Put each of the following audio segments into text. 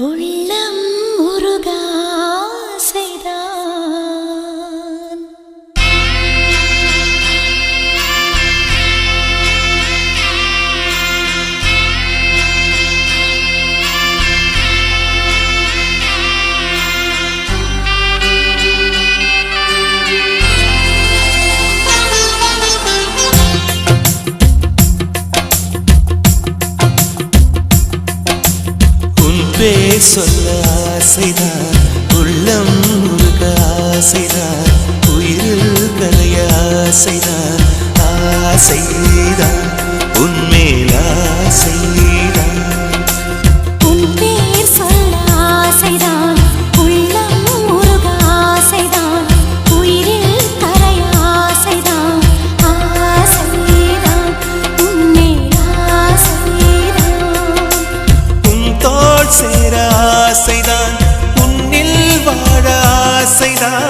உள்ளம் உருக ஆசைதான் பேர் சொல்ல ஆசைதான் உள்ளம் உருக ஆசைதான் உயிரில் கரைய ஆசைதான் ஆசைதான் உன்மேல் ஆசைதான் உன் பேர் சொல்ல ஆசைதான் உள்ளம் உருக ஆசைதான் உயிரில் கரைய ஆசைதான் ஆசைதான் உன்மேல் ஆசைதான் உன் தோள் சேர ஆசைதான் உன்னில் வாழ ஆசைதான்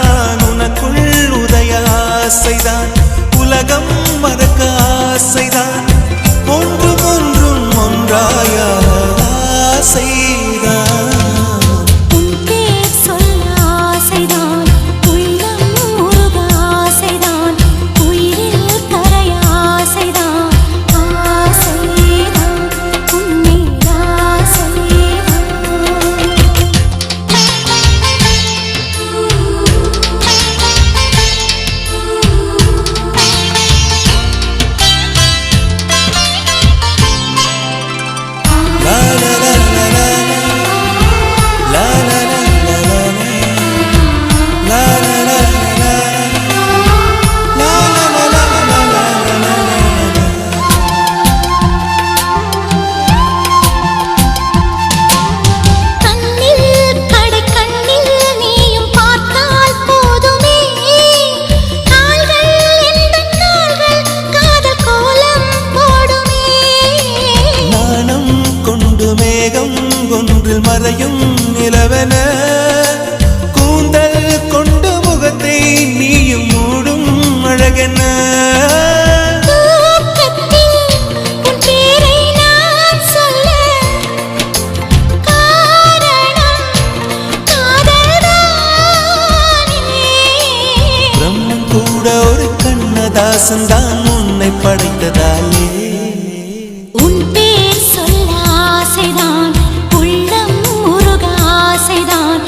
உனக்குள் உதய ஆசைதான் உலகம் மறக்க ஆசைதான் ஒன்றும் ஒன்றும் ஒன்றாய ஆசைதான் உன் பேர் சொல்ல ஆசைதான் உள்ளம் உருக ஆசைதான் உயிரில் கரைய ஆசைதான் ஆசைதான் உன்மேல் ஆசைதான் கண்ணில் கடை கண்ணில் நீயும் பார்த்தால் போதுமே கால்கள் எந்தன் கால்கள் காதல் கோலம் போடுமே நாணம் கொண்டு மேகம் ஒன்றில் மறையும் நிலவென கூந்தல் கொண்டு முகத்தை நீயும் மூடும் அழகென தூக்கத்தில் உன் பேரை நான் சொல்ல காரணம் காதல்தானே பிரம்மன் கூட ஒரு கண்ணதாசன் தான் உன்னை படைத்ததாலே உன் பேர் சொல்ல ஆசைதான் உள்ளம் உருக ஆசைதான்